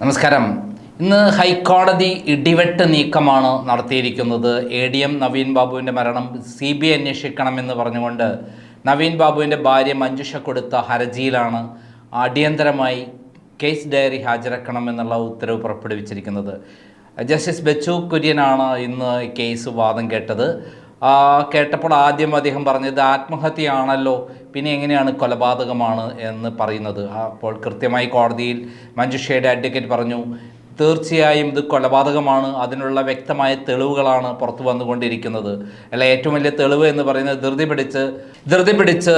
നമസ്കാരം. ഇന്ന് ഹൈക്കോടതി ഇടിവെട്ട് നീക്കമാണ് നടത്തിയിരിക്കുന്നത്. ADM നവീൻ ബാബുവിൻ്റെ മരണം CBI അന്വേഷിക്കണമെന്ന് പറഞ്ഞുകൊണ്ട് നവീൻ ബാബുവിൻ്റെ ഭാര്യ മഞ്ജുഷ കൊടുത്ത ഹർജിയിലാണ് അടിയന്തരമായി കേസ് ഡയറി ഹാജരാക്കണമെന്നുള്ള ഉത്തരവ് പുറപ്പെടുവിച്ചിരിക്കുന്നത്. ജസ്റ്റിസ് ബെച്ചു കുര്യനാണ് ഇന്ന് കേസ് വാദം കേട്ടത്. കേട്ടപ്പോൾ ആദ്യം അദ്ദേഹം പറഞ്ഞത് ആത്മഹത്യയാണല്ലോ, പിന്നെ എങ്ങനെയാണ് കൊലപാതകമാണ് എന്ന് പറയുന്നത്. അപ്പോൾ കൃത്യമായി കോടതിയിൽ മഞ്ജുഷയുടെ അഡ്വക്കേറ്റ് പറഞ്ഞു, തീർച്ചയായും ഇത് കൊലപാതകമാണ്, അതിനുള്ള വ്യക്തമായ തെളിവുകളാണ് പുറത്തു വന്നുകൊണ്ടിരിക്കുന്നത്. അല്ല, ഏറ്റവും വലിയ തെളിവ് എന്ന് പറയുന്നത് ധൃതി പിടിച്ച്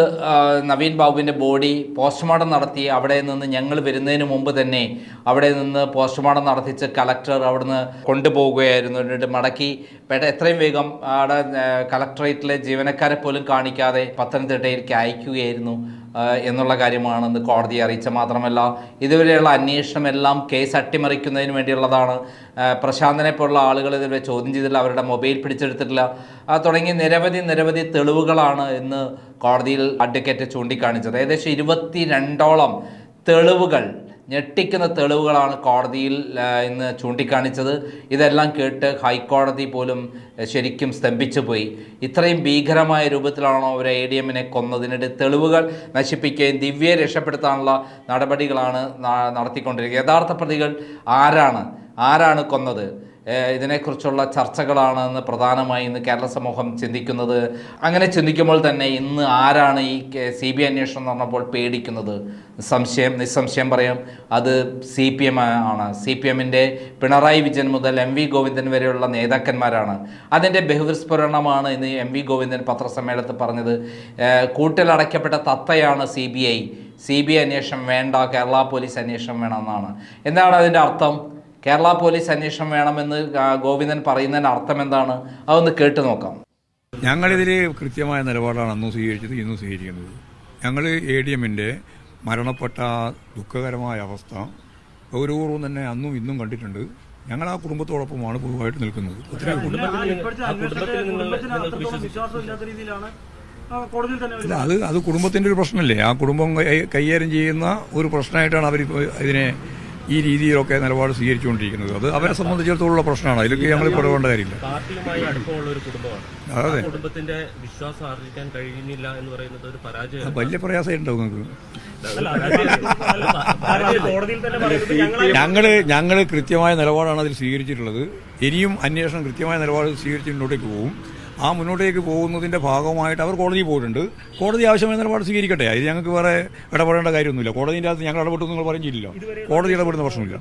നവീൻ ബാബുവിൻ്റെ ബോഡി പോസ്റ്റ്മോർട്ടം നടത്തി അവിടെ നിന്ന് ഞങ്ങൾ വരുന്നതിന് മുമ്പ് തന്നെ അവിടെ നിന്ന് പോസ്റ്റ്മോർട്ടം നടത്തിച്ച് കളക്ടർ അവിടുന്ന് കൊണ്ടുപോവുകയായിരുന്നു. എന്നിട്ട് മടക്കി എത്രയും വേഗം അവിടെ കളക്ടറേറ്റിലെ ജീവനക്കാരെ പോലും കാണിക്കാതെ പത്തനംതിട്ടയിലേക്ക് അയക്കുകയായിരുന്നു എന്നുള്ള കാര്യമാണെന്ന് കോടതിയെ അറിയിച്ച. മാത്രമല്ല, ഇതുവരെയുള്ള അന്വേഷണം എല്ലാം കേസ് അട്ടിമറിക്കുന്നതിന് വേണ്ടിയുള്ളതാണ്. പ്രശാന്തനെ പോലുള്ള ആളുകൾ ഇതുവരെ ചോദ്യം ചെയ്തില്ല, അവരുടെ മൊബൈൽ പിടിച്ചെടുത്തിട്ടില്ല തുടങ്ങി നിരവധി തെളിവുകളാണ് ഇന്ന് കോടതിയിൽ അഡ്വക്കേറ്റ് ചൂണ്ടിക്കാണിച്ചത്. ഏകദേശം 22ഓളം തെളിവുകൾ, ഞെട്ടിക്കുന്ന തെളിവുകളാണ് കോടതിയിൽ ഇന്ന് ചൂണ്ടിക്കാണിച്ചത്. ഇതെല്ലാം കേട്ട് ഹൈക്കോടതി പോലും ശരിക്കും സ്തംഭിച്ചു പോയി. ഇത്രയും ഭീകരമായ രൂപത്തിലാണോ അവർ ADMനെ കൊന്നതിനിടെ തെളിവുകൾ നശിപ്പിക്കുകയും ദിവ്യയെ രക്ഷപ്പെടുത്താനുള്ള നടപടികളാണ് നടത്തിക്കൊണ്ടിരിക്കുന്നത്. യഥാർത്ഥ പ്രതികൾ ആരാണ് കൊന്നത്? ഇതിനെക്കുറിച്ചുള്ള ചർച്ചകളാണ് പ്രധാനമായി ഇന്ന് കേരള സമൂഹം ചിന്തിക്കുന്നത്. അങ്ങനെ ചിന്തിക്കുമ്പോൾ തന്നെ ഇന്ന് ആരാണ് ഈ CBI അന്വേഷണം എന്ന് പറഞ്ഞപ്പോൾ പേടിക്കുന്നത്? നിസ്സംശയം പറയാം, അത് CPM ആണ്. CPMൻ്റെ പിണറായി വിജയൻ മുതൽ MV ഗോവിന്ദൻ വരെയുള്ള നേതാക്കന്മാരാണ്. അതിൻ്റെ ബഹിർസ്ഫുരണമാണ് ഇന്ന് MV ഗോവിന്ദൻ പത്രസമ്മേളനത്തിൽ പറഞ്ഞത്. കൂട്ടിലടയ്ക്കപ്പെട്ട തത്തയാണ് CBI അന്വേഷണം വേണ്ട, കേരള പോലീസ് അന്വേഷണം വേണമെന്നാണ്. എന്താണ് അതിൻ്റെ അർത്ഥം? കേരള പോലീസ് അന്വേഷണം വേണമെന്ന് ഗോവിന്ദൻ പറയുന്നതിന് അർത്ഥം എന്താണ്? അതൊന്ന് കേട്ടു നോക്കാം. ഞങ്ങളിതിൽ കൃത്യമായ നിലപാടാണ് അന്നും സ്വീകരിച്ചത്, ഇന്നും സ്വീകരിക്കുന്നത്. ഞങ്ങൾ ADMൻ്റെ മരണപ്പെട്ട ദുഃഖകരമായ അവസ്ഥ ഗൗരവപൂർവ്വം തന്നെ അന്നും ഇന്നും കണ്ടിട്ടുണ്ട്. ഞങ്ങൾ ആ കുടുംബത്തോടൊപ്പമാണ് പൊതുവായിട്ട് നിൽക്കുന്നത്. അത് കുടുംബത്തിൻ്റെ ഒരു പ്രശ്നമല്ലേ? ആ കുടുംബം കൈകാര്യം ചെയ്യുന്ന ഒരു പ്രശ്നമായിട്ടാണ് അവരിപ്പോൾ ഇതിനെ ഈ രീതിയിലൊക്കെ നിലപാട് സ്വീകരിച്ചുകൊണ്ടിരിക്കുന്നത്. അത് അവരെ സംബന്ധിച്ചിടത്തോളം പ്രശ്നമാണ്. അതിലൊക്കെ ഞങ്ങൾ പെടേണ്ട കാര്യമില്ല. പാർട്ടിയുമായി അടുപ്പമുള്ള ഒരു കുടുംബമാണ്. അതെ, കുടുംബത്തിന്റെ വിശ്വാസം ആർജിക്കാൻ കഴിയുന്നില്ല എന്ന് പറയുന്നത് ഒരു പരാജയം. വലിയ പ്രയാസമായി ഉണ്ടാവും നിങ്ങൾക്ക്. ഞങ്ങൾ കൃത്യമായ നിലപാടാണ് അതിൽ സ്വീകരിച്ചിട്ടുള്ളത്. ഇനിയും അന്വേഷണം കൃത്യമായ നിലപാട് സ്വീകരിച്ച് മുന്നോട്ടേക്ക് പോകും. ആ മുന്നോട്ടേക്ക് പോകുന്നതിന്റെ ഭാഗമായിട്ട് അവർ കോടതിയിൽ പോയിട്ടുണ്ട്. കോടതി ആവശ്യമായ നിലപാട് സ്വീകരിക്കട്ടെ. ഇത് ഞങ്ങൾക്ക് വേറെ ഇടപെടേണ്ട കാര്യമൊന്നുമില്ല. കോടതിൻ്റെ അകത്ത് ഞങ്ങൾ ഇടപെട്ടു നിങ്ങൾ പറഞ്ഞില്ലല്ലോ. കോടതി ഇടപെടുന്ന പ്രശ്നമില്ല.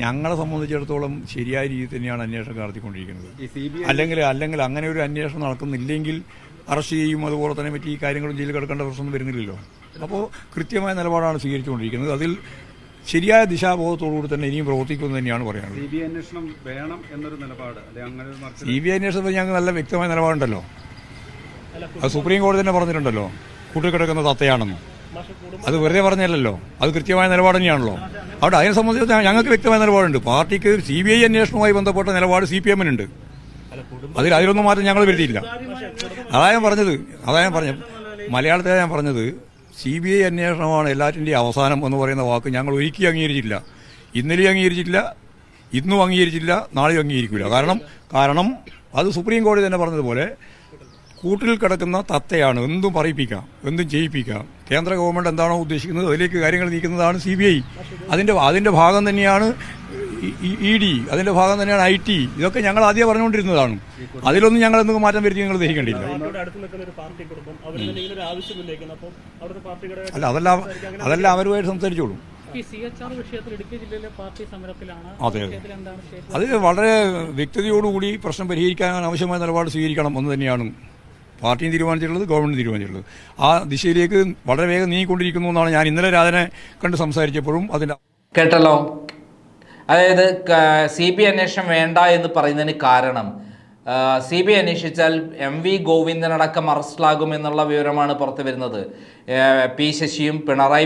ഞങ്ങളെ സംബന്ധിച്ചിടത്തോളം ശരിയായ രീതിയിൽ തന്നെയാണ് അന്വേഷണം നടത്തിക്കൊണ്ടിരിക്കുന്നത്. അല്ലെങ്കിൽ അങ്ങനെ ഒരു അന്വേഷണം നടക്കുന്നില്ലെങ്കിൽ അറസ്റ്റ് ചെയ്യും. അതുപോലെ തന്നെ മറ്റു ഈ കാര്യങ്ങളും ജയിലിൽ കിടക്കേണ്ട പ്രശ്നമൊന്നും വരുന്നില്ലല്ലോ. അപ്പോൾ കൃത്യമായ നിലപാടാണ് സ്വീകരിച്ചുകൊണ്ടിരിക്കുന്നത്. അതിൽ ശരിയായ ദിശാബോധത്തോടുകൂടി തന്നെ ഇനിയും പ്രവർത്തിക്കുമെന്ന് തന്നെയാണ് പറയാനുള്ളത്. CBI അന്വേഷണം വേണം എന്നൊരു നിലപാട്. CBI അന്വേഷണത്തിൽ ഞങ്ങൾക്ക് നല്ല വ്യക്തമായ നിലപാടുണ്ടല്ലോ. അത് സുപ്രീം കോടതി തന്നെ പറഞ്ഞിട്ടുണ്ടല്ലോ, കൂട്ടിക്കിടക്കുന്ന തത്തയാണെന്ന്. അത് വെറുതെ പറഞ്ഞല്ലോ, അത് കൃത്യമായ നിലപാട് തന്നെയാണല്ലോ. അവിടെ അതിനെ സംബന്ധിച്ച് ഞങ്ങൾക്ക് വ്യക്തമായ നിലപാടുണ്ട്. പാർട്ടിക്ക് CBI അന്വേഷണവുമായി ബന്ധപ്പെട്ട നിലപാട് CPMനുണ്ട്. അതിലൊന്നും മാറ്റം ഞങ്ങൾ വരുത്തിയില്ല. അതാ ഞാൻ പറഞ്ഞത് മലയാളത്തിലാണ് ഞാൻ പറഞ്ഞത്. CBI അന്വേഷണമാണ് എല്ലാറ്റിൻ്റെയും അവസാനം എന്ന് പറയുന്ന വാക്ക് ഞങ്ങൾ ഒരിക്കലും അംഗീകരിച്ചില്ല. ഇന്നലെയും അംഗീകരിച്ചില്ല, ഇന്നും അംഗീകരിച്ചില്ല, നാളെയും അംഗീകരിക്കില്ല. കാരണം അത് സുപ്രീം കോടതി തന്നെ പറഞ്ഞതുപോലെ കൂട്ടിൽ കിടക്കുന്ന തത്തയാണ്. എന്തും പറയിപ്പിക്കാം, എന്തും ചെയ്യിപ്പിക്കാം. കേന്ദ്ര ഗവൺമെൻറ് എന്താണോ ഉദ്ദേശിക്കുന്നത് അതിലേക്ക് കാര്യങ്ങൾ നീക്കുന്നതാണ് CBI. അതിൻ്റെ ഭാഗം തന്നെയാണ് ED, അതിൻ്റെ ഭാഗം തന്നെയാണ് IT. ഇതൊക്കെ ഞങ്ങൾ ആദ്യം പറഞ്ഞുകൊണ്ടിരുന്നതാണ്. അതിലൊന്നും ഞങ്ങൾ എന്തെങ്കിലും മാറ്റം വരുത്തി നിങ്ങൾ ധരിക്കേണ്ടിയില്ല. അല്ല, അതെല്ലാം അവരുമായിട്ട് സംസാരിച്ചോളൂ. അതെ, അത് വളരെ വ്യക്തതയോടുകൂടി പ്രശ്നം പരിഹരിക്കാൻ ആവശ്യമായ നിലപാട് സ്വീകരിക്കണം എന്ന് തന്നെയാണ് പാർട്ടിയും തീരുമാനിച്ചിട്ടുള്ളത്, ഗവൺമെന്റ് തീരുമാനിച്ചിട്ടുള്ളത്. ആ ദിശയിലേക്ക് വളരെ വേഗം നീങ്ങിക്കൊണ്ടിരിക്കുന്നു എന്നാണ് ഞാൻ ഇന്നലെ രാജനെ കണ്ട് സംസാരിച്ചപ്പോഴും അതിൻ്റെ കേട്ടല്ലോ. അതായത് CBI അന്വേഷണം വേണ്ട എന്ന് പറയുന്നതിന് കാരണം CBI അന്വേഷിച്ചാൽ MV ഗോവിന്ദനടക്കം അറസ്റ്റിലാകുമെന്നുള്ള വിവരമാണ് പുറത്തു വരുന്നത്. P ശശിയും പിണറായി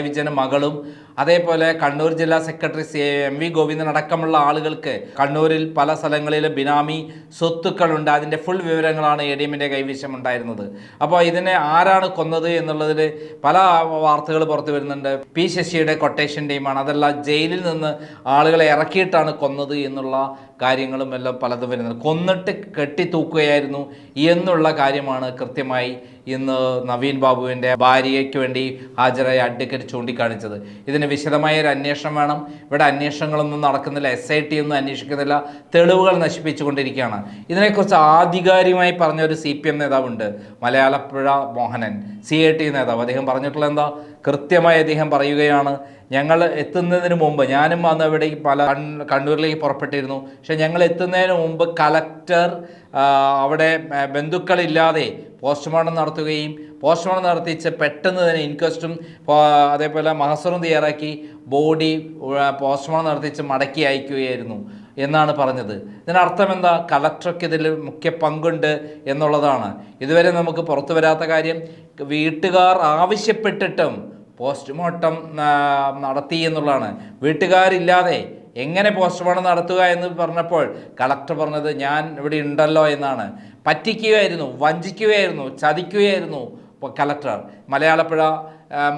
വിജയനും മകളും അതേപോലെ കണ്ണൂർ ജില്ലാ സെക്രട്ടറി എം വി ഗോവിന്ദൻ അടക്കമുള്ള ആളുകൾക്ക് കണ്ണൂരിൽ പല സ്ഥലങ്ങളിലും ബിനാമി സ്വത്തുക്കളുണ്ട്. അതിൻ്റെ ഫുൾ വിവരങ്ങളാണ് ADMൻ്റെ കൈവശം ഉണ്ടായിരുന്നത്. അപ്പോൾ ഇതിനെ ആരാണ് കൊന്നത് എന്നുള്ളതിൽ പല വാർത്തകൾ പുറത്തു വരുന്നുണ്ട്. പി ശശിയുടെ കൊട്ടേഷൻ ടീമാണ്, അതല്ല ജയിലിൽ നിന്ന് ആളുകളെ ഇറക്കിയിട്ടാണ് കൊന്നത് എന്നുള്ള കാര്യങ്ങളും എല്ലാം പലതും വരുന്നത്. കൊന്നിട്ട് കെട്ടിത്തൂക്കുകയായിരുന്നു എന്നുള്ള കാര്യമാണ് കൃത്യമായി ഇന്ന് നവീൻ ബാബുവിൻ്റെ ഭാര്യയ്ക്ക് വേണ്ടി ഹാജരായ അഡ്വക്കേറ്റ് ചൂണ്ടിക്കാണിച്ചത്. ഇതിന് വിശദമായ ഒരു അന്വേഷണം വേണം. ഇവിടെ അന്വേഷണങ്ങളൊന്നും നടക്കുന്നില്ല, SIT ഒന്നും അന്വേഷിക്കുന്നില്ല, തെളിവുകൾ നശിപ്പിച്ചുകൊണ്ടിരിക്കുകയാണ്. ഇതിനെക്കുറിച്ച് ആധികാരികമായി പറഞ്ഞ ഒരു CPM നേതാവുണ്ട്, മലയാളപ്പുഴ മോഹനൻ, CAT നേതാവ്. അദ്ദേഹം പറഞ്ഞിട്ടുള്ള എന്താ, കൃത്യമായി അദ്ദേഹം പറയുകയാണ്, ഞങ്ങൾ എത്തുന്നതിന് മുമ്പ്, ഞാനും അന്ന് അവിടെ കണ്ണൂരിലേക്ക് പുറപ്പെട്ടിരുന്നു, പക്ഷെ ഞങ്ങൾ എത്തുന്നതിന് മുമ്പ് കലക്ടർ അവിടെ ബന്ധുക്കളില്ലാതെ പോസ്റ്റ്മോർട്ടം നടത്തുകയും പോസ്റ്റ്മോർട്ടം നടത്തിച്ച് പെട്ടെന്ന് തന്നെ ഇൻക്വസ്റ്റും അതേപോലെ മഹസറും തയ്യാറാക്കി ബോഡി പോസ്റ്റ്മോർട്ടം നടത്തിച്ച് മടക്കി അയക്കുകയായിരുന്നു എന്നാണ് പറഞ്ഞത്. ഇതിനർത്ഥം എന്താ, കലക്ടർക്ക് ഇതിൽ മുഖ്യ പങ്കുണ്ട് എന്നുള്ളതാണ്. ഇതുവരെ നമുക്ക് പുറത്തു വരാത്ത കാര്യം, വീട്ടുകാർ ആവശ്യപ്പെട്ടിട്ടും പോസ്റ്റ്മോർട്ടം നടത്തി എന്നുള്ളതാണ്. വീട്ടുകാരില്ലാതെ എങ്ങനെ പോസ്റ്റ്മോർട്ടം നടത്തുക എന്ന് പറഞ്ഞപ്പോൾ കളക്ടർ പറഞ്ഞത് ഞാൻ ഇവിടെ ഉണ്ടല്ലോ എന്നാണ്. പറ്റിക്കുകയായിരുന്നു, വഞ്ചിക്കുകയായിരുന്നു, ചതിക്കുകയായിരുന്നു കളക്ടർ. മലയാളപ്പുഴ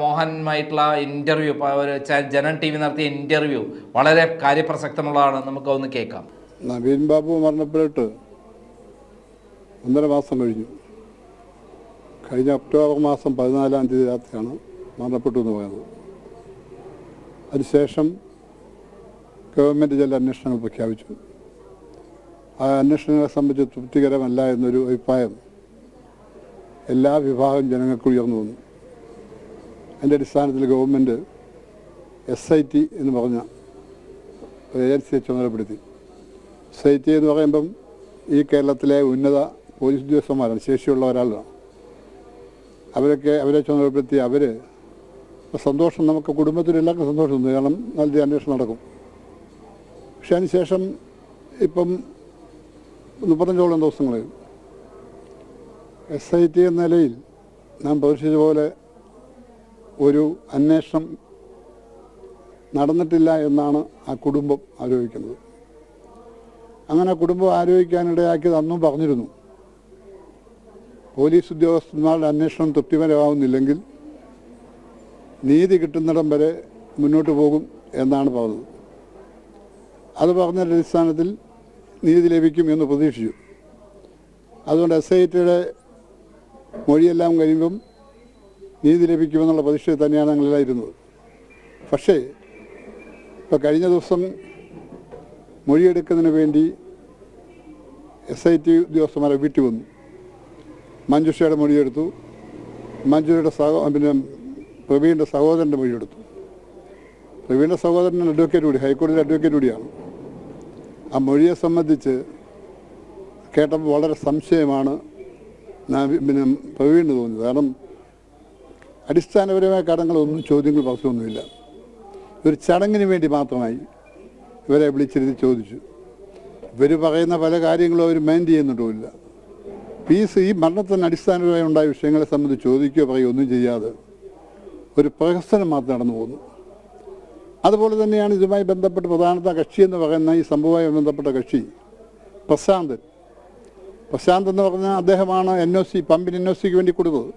മോഹനുമായിട്ടുള്ള ഇൻ്റർവ്യൂ, ഒരു ജനൻ TV നടത്തിയ ഇൻ്റർവ്യൂ വളരെ കാര്യപ്രസക്തമുള്ളതാണ്. നമുക്ക് ഒന്ന് കേൾക്കാം. നവീൻ ബാബു മരണപ്പെട്ട് 1.5 മാസം കഴിഞ്ഞു. കഴിഞ്ഞ ഒക്ടോബർ മാസം 14-ാം തീയതി രാത്രിയാണ് മരണപ്പെട്ടു എന്ന് പറയുന്നത്. അതിനുശേഷം ഗവൺമെൻറ് ചില അന്വേഷണങ്ങൾ പ്രഖ്യാപിച്ചു. ആ അന്വേഷണങ്ങളെ സംബന്ധിച്ച് തൃപ്തികരമല്ല എന്നൊരു അഭിപ്രായം എല്ലാ വിഭാഗം ജനങ്ങൾക്ക് ഉയർന്നു വന്നു. അതിൻ്റെ അടിസ്ഥാനത്തിൽ ഗവൺമെൻറ് SIT എന്ന് പറഞ്ഞ ഒരു ഏജൻസിയെ ചുമതലപ്പെടുത്തി. SIT എന്ന് പറയുമ്പം ഈ കേരളത്തിലെ ഉന്നത പോലീസ് ഉദ്യോഗസ്ഥന്മാരാണ്, ശേഷിയുള്ള ഒരാളാണ്. അവരെ ചുമതലപ്പെടുത്തി. അവർ സന്തോഷം, നമുക്ക് കുടുംബത്തിലെല്ലാവർക്കും സന്തോഷമുണ്ട്, കാരണം നല്ല അന്വേഷണം നടക്കും. പക്ഷെ അതിനുശേഷം ഇപ്പം 35ഓളം ദിവസങ്ങൾ SIT എന്ന നിലയിൽ നാം പ്രതീക്ഷിച്ച പോലെ ഒരു അന്വേഷണം നടന്നിട്ടില്ല എന്നാണ് ആ കുടുംബം ആരോപിക്കുന്നത്. അങ്ങനെ കുടുംബം ആരോപിക്കാനിടയാക്കിയത് അന്നും പറഞ്ഞിരുന്നു, പോലീസ് ഉദ്യോഗസ്ഥന്മാരുടെ അന്വേഷണം തൃപ്തികരമാവുന്നില്ലെങ്കിൽ നീതി കിട്ടുന്നിടം വരെ മുന്നോട്ട് പോകും എന്നാണ് പറഞ്ഞത്. അത് പറഞ്ഞതിൻ്റെ അടിസ്ഥാനത്തിൽ നീതി ലഭിക്കും എന്ന് പ്രതീക്ഷിച്ചു. അതുകൊണ്ട് SITയുടെ മൊഴിയെല്ലാം കഴിയുമ്പം നീതി ലഭിക്കുമെന്നുള്ള പ്രതീക്ഷയിൽ തന്നെയാണ് ഞങ്ങളെല്ലാം ഇരുന്നത്. പക്ഷേ ഇപ്പോൾ കഴിഞ്ഞ ദിവസം മൊഴിയെടുക്കുന്നതിന് വേണ്ടി SIT ഉദ്യോഗസ്ഥന്മാരെ വീട്ടിൽ വന്നു. മഞ്ജുഷയുടെ മൊഴിയെടുത്തു, മഞ്ജുഷയുടെ പ്രവീണിൻ്റെ സഹോദരൻ്റെ മൊഴിയെടുത്തു. പ്രവീണിൻ്റെ സഹോദരൻ അഡ്വക്കേറ്റ് കൂടി, ഹൈക്കോടതിയിലെ അഡ്വക്കേറ്റ് കൂടിയാണ്. ആ മൊഴിയെ സംബന്ധിച്ച് കേട്ടപ്പോൾ വളരെ സംശയമാണ് പ്രവീണിന് തോന്നിയത്. കാരണം അടിസ്ഥാനപരമായ കാര്യങ്ങളൊന്നും ചോദ്യങ്ങൾ പ്രശ്നമൊന്നുമില്ല. ഒരു ചടങ്ങിന് വേണ്ടി മാത്രമായി ഇവരെ വിളിച്ചിരുത്തി ചോദിച്ചു. ഇവർ പറയുന്ന പല കാര്യങ്ങളും അവർ മൈൻഡ് ചെയ്യുന്നുണ്ടുമില്ല. ഈ മരണത്തിന് അടിസ്ഥാനപരമായി ഉണ്ടായ വിഷയങ്ങളെ സംബന്ധിച്ച് ചോദിക്കുകയോ പറയുകയോ ഒന്നും ചെയ്യാതെ ഒരു പ്രഹസനം മാത്രം നടന്നു പോകുന്നു. അതുപോലെ തന്നെയാണ് ഇതുമായി ബന്ധപ്പെട്ട് പ്രധാനപ്പെട്ട കക്ഷി എന്ന് പറയുന്ന ഈ സംഭവവുമായി ബന്ധപ്പെട്ട കക്ഷി പ്രശാന്ത് എന്ന് പറഞ്ഞാൽ അദ്ദേഹമാണ് NOC, പമ്പിന് NOCക്ക് വേണ്ടി കൊടുത്തത്.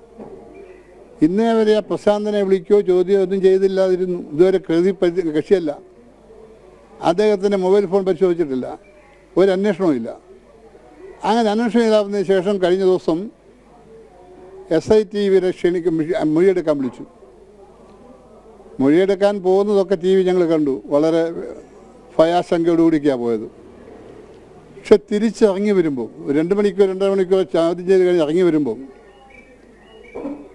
ഇന്നേ വരെ ആ പ്രശാന്തിനെ വിളിക്കുകയോ ചോദ്യമോ ഒന്നും ചെയ്തില്ലാതിരുന്നു. ഇതുവരെ കക്ഷിയല്ല. അദ്ദേഹത്തിൻ്റെ മൊബൈൽ ഫോൺ പരിശോധിച്ചിട്ടില്ല, ഒരു അന്വേഷണവും ഇല്ല. അങ്ങനെ അന്വേഷണം ഇല്ലാത്തതിന് ശേഷം കഴിഞ്ഞ ദിവസം SIT ഇവരെ മൊഴിയെടുക്കാൻ വിളിച്ചു. മൊഴിയെടുക്കാൻ പോകുന്നതൊക്കെ TV ഞങ്ങൾ കണ്ടു. വളരെ ഭയാശങ്കയോടുകൂടിയൊക്കെയാണ് പോയത്. പക്ഷെ തിരിച്ചിറങ്ങി വരുമ്പോൾ 2 മണിക്കൂർ 2.5 മണിക്കൂർ ചോദ്യം ചെയ്ത് കഴിഞ്ഞ് ഇറങ്ങി വരുമ്പോൾ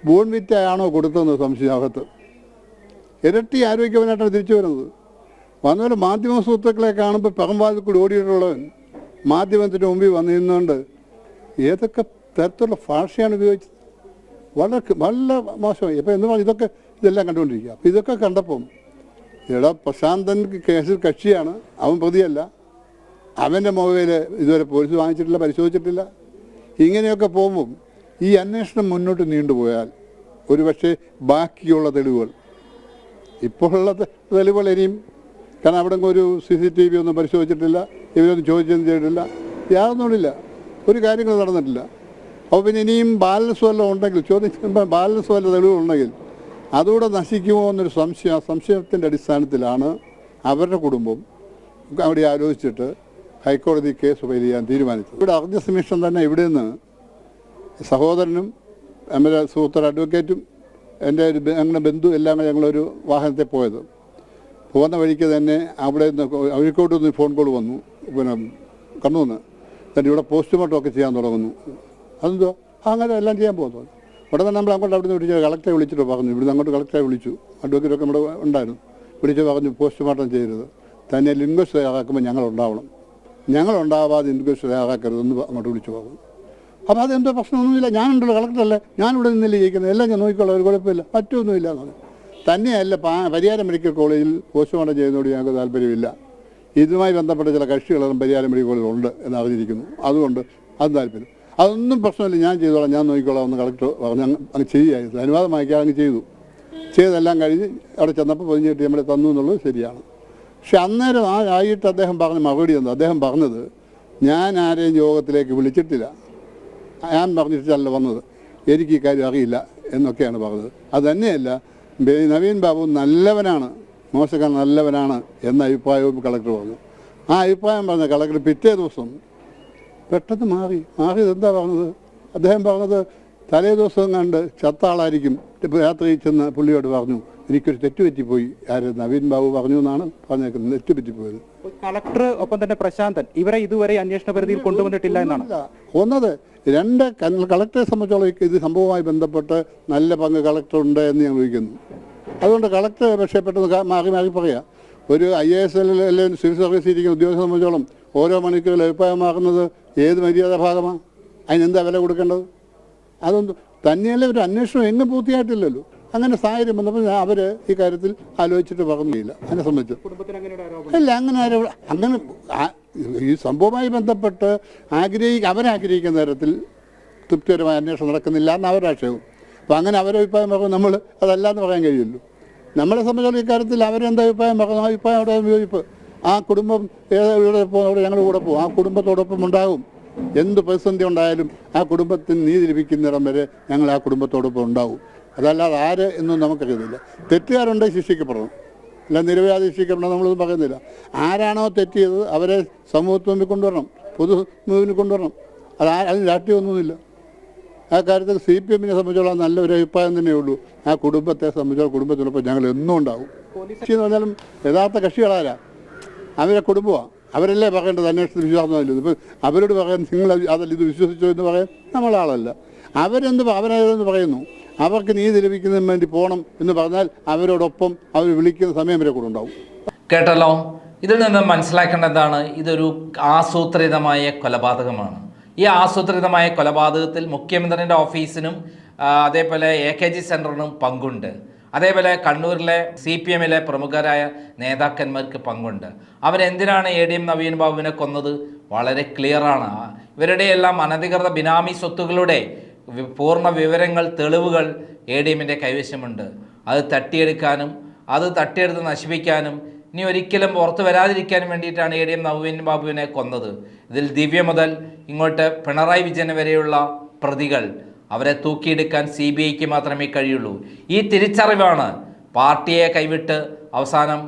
ബോൺവിറ്റയാണോ കൊടുത്തതെന്ന് സംശയാകത്ത്. ഇരട്ടി ആരോഗ്യവനായിട്ടാണ് തിരിച്ചു വരുന്നത്. വന്നവരെ മാധ്യമ സുഹൃത്തുക്കളെ കാണുമ്പോൾ പെറമ്പാതിൽ കൂടി ഓടിയിട്ടുള്ളവൻ മാധ്യമത്തിൻ്റെ മുമ്പിൽ വന്നിരുന്നുകൊണ്ട് ഏതൊക്കെ തരത്തിലുള്ള ഭാഷയാണ് ഉപയോഗിച്ചത്. വളരെ മോശമായി. അപ്പോൾ എന്ന് പറഞ്ഞാൽ ഇതെല്ലാം കണ്ടുകൊണ്ടിരിക്കുക. അപ്പോൾ ഇതൊക്കെ കണ്ടപ്പം പ്രശാന്തൻ കേസിൽ കക്ഷിയാണ്, അവൻ പ്രതിയല്ല. അവൻ്റെ മൊബൈൽ ഇതുവരെ പോലീസ് വാങ്ങിച്ചിട്ടില്ല, പരിശോധിച്ചിട്ടില്ല. ഇങ്ങനെയൊക്കെ പോകുമ്പം ഈ അന്വേഷണം മുന്നോട്ട് നീണ്ടുപോയാൽ ഒരുപക്ഷെ ബാക്കിയുള്ള തെളിവുകൾ ഇപ്പോഴുള്ള തെളിവുകൾ ഇനിയും, കാരണം അവിടെ ഒരു CCTV ഒന്നും പരിശോധിച്ചിട്ടില്ല, ഇവരൊന്നും ചോദിച്ചൊന്നും ചെയ്തിട്ടില്ല, യാതൊന്നുമില്ല, ഒരു കാര്യങ്ങൾ നടന്നിട്ടില്ല. അപ്പോൾ പിന്നെ ഇനിയും ബാലൻസ് വല്ലതും ഉണ്ടെങ്കിൽ, ചോദ്യം ചെയ്യുമ്പോൾ ബാലൻസ് വല്ല തെളിവുണ്ടെങ്കിൽ അതുകൂടെ നശിക്കുമോ എന്നൊരു സംശയം. ആ സംശയത്തിൻ്റെ അടിസ്ഥാനത്തിലാണ് അവരുടെ കുടുംബം അവിടെ ആലോചിച്ചിട്ട് ഹൈക്കോടതി കേസ് ഫയൽ ചെയ്യാൻ തീരുമാനിച്ചത്. ഇവിടെ അറിഞ്ഞ നിമിഷം തന്നെ ഇവിടെ നിന്ന് സഹോദരനും നമ്മുടെ സുഹൃത്തൊരു അഡ്വക്കേറ്റും എൻ്റെ ഒരു ഞങ്ങളുടെ ബന്ധു എല്ലാം കൂടെ ഞങ്ങളൊരു വാഹനത്തിൽ പോയത്. പോകുന്ന വഴിക്ക് തന്നെ അവിടെ നിന്ന് അഴീക്കോട്ട് നിന്ന് ഫോൺ കോൾ വന്നു, പിന്നെ കണ്ണൂന്ന് തന്നെ ഇവിടെ പോസ്റ്റ്മോർട്ടം ഒക്കെ ചെയ്യാൻ തുടങ്ങുന്നു. അതെന്തോ അങ്ങനെ എല്ലാം ചെയ്യാൻ പോകുന്നു. ഉടനെ നമ്മൾ അങ്ങോട്ട് അവിടെ നിന്ന് വിളിച്ച് കളക്ടറെ വിളിച്ചിട്ട് പറഞ്ഞു, ഇവിടുന്ന് അങ്ങോട്ട് കളക്ടറെ വിളിച്ചു, അഡ്വക്കേറ്റൊക്കെ നമ്മുടെ ഉണ്ടായിരുന്നു, വിളിച്ച് പറഞ്ഞു പോസ്റ്റ്മോർട്ടം ചെയ്യരുത്, തന്നെ ഇൻക്വസ്റ്റ് തയ്യാറാക്കുമ്പോൾ ഞങ്ങളുണ്ടാവണം, ഞങ്ങളുണ്ടാവാതെ ഇൻക്വസ്റ്റ് തയ്യാറാക്കരുതെന്ന് അങ്ങോട്ട് വിളിച്ചു പറഞ്ഞു. അപ്പോൾ അതെന്തോ പ്രശ്നമൊന്നുമില്ല, ഞാനുണ്ടല്ലോ കളക്ടറല്ലേ, ഞാനിവിടെ നിന്നില്ല ജയിക്കുന്നത്, എല്ലാം ഞാൻ നോക്കിക്കോളാം, ഒരു കുഴപ്പമില്ല, മറ്റൊന്നുമില്ല എന്നാണ്. തന്നെയല്ല പരിയാരം മെഡിക്കൽ കോളേജിൽ പോസ്റ്റ്മോർട്ടം ചെയ്യുന്നതോട് ഞങ്ങൾക്ക് താല്പര്യമില്ല, ഇതുമായി ബന്ധപ്പെട്ട ചില കക്ഷികളെല്ലാം പരിയാരം മെഡിക്കൽ കോളേജിൽ ഉണ്ട് എന്ന് അറിഞ്ഞിരിക്കുന്നു, അതുകൊണ്ട് അത് താല്പര്യം, അതൊന്നും പ്രശ്നമില്ല, ഞാൻ ചെയ്തോളാം, ഞാൻ നോക്കിക്കോളാം എന്ന് കളക്ടർ പറഞ്ഞ് അങ്ങ് ചെയ്യുകയായിരുന്നു. അനുവാദം വാങ്ങിക്കാൻ അങ്ങ് ചെയ്തെല്ലാം കഴിഞ്ഞ് അവിടെ ചെന്നപ്പോൾ 15 കിട്ടി നമ്മളെ തന്നു എന്നുള്ളത് ശരിയാണ്. പക്ഷെ അന്നേരം ആയിട്ട് അദ്ദേഹം പറഞ്ഞ മറുപടി എന്താ? അദ്ദേഹം പറഞ്ഞത് ഞാൻ ആരെയും യോഗത്തിലേക്ക് വിളിച്ചിട്ടില്ല, ഞാൻ പറഞ്ഞിട്ടല്ല വന്നത്, എനിക്ക് ഈ കാര്യം അറിയില്ല എന്നൊക്കെയാണ് പറഞ്ഞത്. അതുതന്നെയല്ല, നവീൻ ബാബു നല്ലവനാണ്, മോശക്കാരൻ നല്ലവനാണ് എന്ന അഭിപ്രായവും കളക്ടർ പറഞ്ഞു. ആ അഭിപ്രായം പറഞ്ഞ കളക്ടർ പിറ്റേ ദിവസം പെട്ടെന്ന് മാറിയത് എന്താ പറഞ്ഞത്? അദ്ദേഹം പറഞ്ഞത് തലേ ദിവസം കണ്ട് ചത്ത ആളായിരിക്കും രാത്രി ചെന്ന് പുള്ളിയോട് പറഞ്ഞു, എനിക്കൊരു തെറ്റുപറ്റിപ്പോയി. ആര്? നവീൻ ബാബു പറഞ്ഞു എന്നാണ് പറഞ്ഞേക്കുന്നത്, തെറ്റുപറ്റിപ്പോയത്. കളക്ടർ ഒപ്പം തന്നെ പ്രശാന്തൻ ഇവരെ ഇതുവരെ അന്വേഷണ പരിധിയിൽ കൊണ്ടുവന്നിട്ടില്ല എന്നാണ് ഒന്നത്. രണ്ട്, കളക്ടറെ സംബന്ധിച്ചോളം ഇത് സംഭവവുമായി ബന്ധപ്പെട്ട് നല്ല പങ്ക് കളക്ടറുണ്ട് എന്ന് ഞാൻ വിളിക്കുന്നു. അതുകൊണ്ട് കളക്ടർ പക്ഷേ പെട്ടെന്ന് മാറി പറയാം. ഒരു IAS അല്ലെങ്കിൽ സിവിൽ സർവീസ് ഇരിക്കുന്ന ഉദ്യോഗസ്ഥരെ സംബന്ധിച്ചോളം ഓരോ മണിക്കൂറിൽ അഭിപ്രായം മാറുന്നത് ഏത് മര്യാദ ഭാഗമാണ്? അതിനെന്താ വില കൊടുക്കേണ്ടത്? അതൊന്നും തന്നെയല്ല, ഒരു അന്വേഷണം എങ്ങും പൂർത്തിയായിട്ടില്ലല്ലോ. അങ്ങനെ സാഹചര്യം വന്നപ്പോൾ അവർ ഈ കാര്യത്തിൽ ആലോചിച്ചിട്ട് പറഞ്ഞില്ല. അതിനെ സംബന്ധിച്ച് ഇല്ല, അങ്ങനെ ഈ സംഭവവുമായി ബന്ധപ്പെട്ട് അവരാഗ്രഹിക്കുന്ന തരത്തിൽ തൃപ്തികരമായ അന്വേഷണം നടക്കുന്നില്ല എന്ന് അവരുടെ ആക്ഷേപം. അപ്പോൾ അങ്ങനെ അവരുടെ അഭിപ്രായം പറഞ്ഞു നമ്മൾ അതല്ലാന്ന് പറയാൻ കഴിയുള്ളൂ. നമ്മളെ സംബന്ധിച്ചുള്ള ഇക്കാര്യത്തിൽ അവരെന്താ അഭിപ്രായം പറഞ്ഞു, ആ അഭിപ്രായം അവിടെ വിയോജിപ്പ്. ആ കുടുംബം ഇവിടെ പോകും, അവിടെ ഞങ്ങളുടെ കൂടെ പോകും, ആ കുടുംബത്തോടൊപ്പം ഉണ്ടാകും. എന്ത് പ്രതിസന്ധി ഉണ്ടായാലും ആ കുടുംബത്തിന് നീതി ലഭിക്കുന്നിടം വരെ ഞങ്ങൾ ആ കുടുംബത്തോടൊപ്പം ഉണ്ടാവും. അതല്ലാതെ ആര് എന്നും നമുക്കറിയുന്നില്ല. തെറ്റുകാരുണ്ടെങ്കിൽ ശിക്ഷിക്കപ്പെടണം, അല്ല നിരവധി ശിക്ഷിക്കപ്പെടണം നമ്മളൊന്നും പറയുന്നില്ല. ആരാണോ തെറ്റിയത് അവരെ സമൂഹത്തിന് മുമ്പിൽ കൊണ്ടുവരണം, പൊതു മുമ്പിൽ കൊണ്ടുവരണം. അതിന് രാഷ്ട്രീയമൊന്നുമില്ല. ആ കാര്യത്തിൽ CPM-നെ സംബന്ധിച്ചോളം നല്ലൊരു അഭിപ്രായം തന്നെയുള്ളൂ. ആ കുടുംബത്തെ സംബന്ധിച്ചോളം കുടുംബത്തിനൊപ്പം ഞങ്ങൾ എന്നും ഉണ്ടാവും. എന്ന് പറഞ്ഞാലും യഥാർത്ഥ കക്ഷികളാരാ? അവരെ കുടുംബമാണ്, അവരല്ലേ പറയേണ്ടത് അന്വേഷണത്തിൽ വിശ്വാസമില്ല. ഇപ്പം അവരോട് പറയാൻ നിങ്ങൾ അതല്ല ഇത് വിശ്വസിച്ചോ എന്ന് പറയാൻ നമ്മളാളല്ല. അവരെന്ത് പറയുന്നു, അവർക്ക് നീതി ലഭിക്കുന്നതിന് വേണ്ടി പോകണം എന്ന് പറഞ്ഞാൽ അവരോടൊപ്പം അവർ വിളിക്കുന്ന സമയം വരെ കൂടെ ഉണ്ടാവും. കേട്ടല്ലോ. ഇതിൽ നിന്ന് മനസ്സിലാക്കേണ്ടതാണ്, ഇതൊരു ആസൂത്രിതമായ കൊലപാതകമാണ്. ഈ ആസൂത്രിതമായ കൊലപാതകത്തിൽ മുഖ്യമന്ത്രിയുടെ ഓഫീസിനും അതേപോലെ AKG സെൻറ്ററിനും പങ്കുണ്ട്. അതേപോലെ കണ്ണൂരിലെ CPM-ലെ പ്രമുഖരായ നേതാക്കന്മാർക്ക് പങ്കുണ്ട്. അവരെന്തിനാണ് ADM നവീൻ ബാബുവിനെ കൊന്നത്? വളരെ ക്ലിയറാണ്. ഇവരുടെയെല്ലാം അനധികൃത ബിനാമി സ്വത്തുകളുടെ പൂർണ്ണ വിവരങ്ങൾ, തെളിവുകൾ ADM-ൻ്റെ കൈവശമുണ്ട്. അത് തട്ടിയെടുക്കാനും അത് തട്ടിയെടുത്ത് നശിപ്പിക്കാനും ഇനി ഒരിക്കലും പുറത്തു വരാതിരിക്കാനും വേണ്ടിയിട്ടാണ് ADM നവീൻ ബാബുവിനെ കൊന്നത്. ഇതിൽ ദിവ്യ മുതൽ ഇങ്ങോട്ട് പിണറായി വിജയൻ വരെയുള്ള പ്രതികൾ, അവരെ തൂക്കിയെടുക്കാൻ CBIക്ക് മാത്രമേ കഴിയുള്ളൂ. ഈ തിരിച്ചറിവാണ് പാർട്ടിയെ കൈവിട്ട് അവസാനം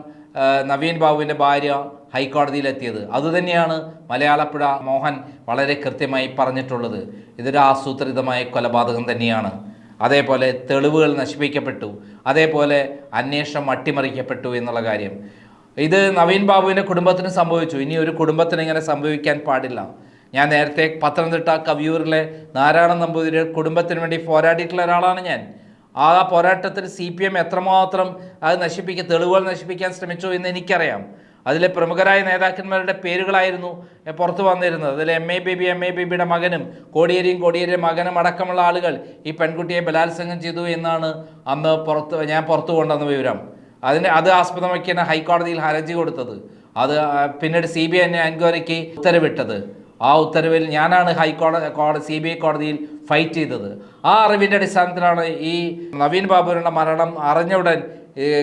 നവീൻ ബാബുവിൻ്റെ ഭാര്യ ഹൈക്കോടതിയിലെത്തിയത്. അതുതന്നെയാണ് മലയാളപ്പുഴ മോഹൻ വളരെ കൃത്യമായി പറഞ്ഞിട്ടുള്ളത്. ഇതൊരു ആസൂത്രിതമായ കൊലപാതകം തന്നെയാണ്. അതേപോലെ തെളിവുകൾ നശിപ്പിക്കപ്പെട്ടു, അതേപോലെ അന്വേഷണം അട്ടിമറിക്കപ്പെട്ടു എന്നുള്ള കാര്യം ഇത് നവീൻ ബാബുവിൻ്റെ കുടുംബത്തിന് സംഭവിച്ചു. ഇനി ഒരു കുടുംബത്തിന് ഇങ്ങനെ സംഭവിക്കാൻ പാടില്ല. ഞാൻ നേരത്തെ പത്തനംതിട്ട കവിയൂരിലെ നാരായണൻ നമ്പൂതിരിയുടെ കുടുംബത്തിന് വേണ്ടി പോരാടിയിട്ടുള്ള ഒരാളാണ് ഞാൻ. ആ പോരാട്ടത്തിൽ CPM എത്രമാത്രം അത് തെളിവുകൾ നശിപ്പിക്കാൻ ശ്രമിച്ചു എന്ന് എനിക്കറിയാം. അതിലെ പ്രമുഖരായ നേതാക്കന്മാരുടെ പേരുകളായിരുന്നു പുറത്തു വന്നിരുന്നത്. അതിൽ MA ബേബിയുടെ മകനും കോടിയേരിയുടെ മകനും അടക്കമുള്ള ആളുകൾ ഈ പെൺകുട്ടിയെ ബലാത്സംഗം ചെയ്തു എന്നാണ് അന്ന് ഞാൻ പുറത്തു കൊണ്ടുവന്ന വിവരം. അത് ആസ്പദമാക്കിയാണ് ഹൈക്കോടതിയിൽ ഹർജി കൊടുത്തത്. അത് പിന്നീട് CBI എൻക്വയറിക്ക് ഉത്തരവിട്ടത്. ആ ഉത്തരവിൽ ഞാനാണ് CBI കോടതിയിൽ ഫൈറ്റ് ചെയ്തത്. ആ അറിവിൻ്റെ അടിസ്ഥാനത്തിലാണ് ഈ നവീൻ ബാബുവിൻ്റെ മരണം അറിഞ്ഞ ഉടൻ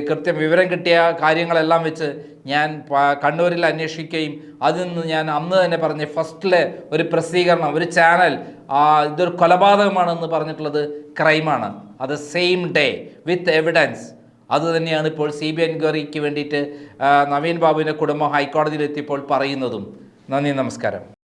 കൃത്യം വിവരം കിട്ടിയ കാര്യങ്ങളെല്ലാം വെച്ച് ഞാൻ കണ്ണൂരിൽ അന്വേഷിക്കുകയും അതിൽ നിന്ന് ഞാൻ അന്ന് തന്നെ പറഞ്ഞ് ഫസ്റ്റിലെ ഒരു പ്രസിദ്ധീകരണം, ഒരു ചാനൽ ഇതൊരു കൊലപാതകമാണെന്ന് പറഞ്ഞിട്ടുള്ളത് ക്രൈമാണ്. അത് സെയിം ഡേ വിത്ത് എവിഡൻസ്. അതുതന്നെയാണ് ഇപ്പോൾ CBI എൻക്വയറിക്ക് വേണ്ടിയിട്ട് നവീൻ ബാബുവിൻ്റെ കുടുംബം ഹൈക്കോടതിയിലെത്തിയപ്പോൾ പറയുന്നതും. നന്ദി, നമസ്കാരം.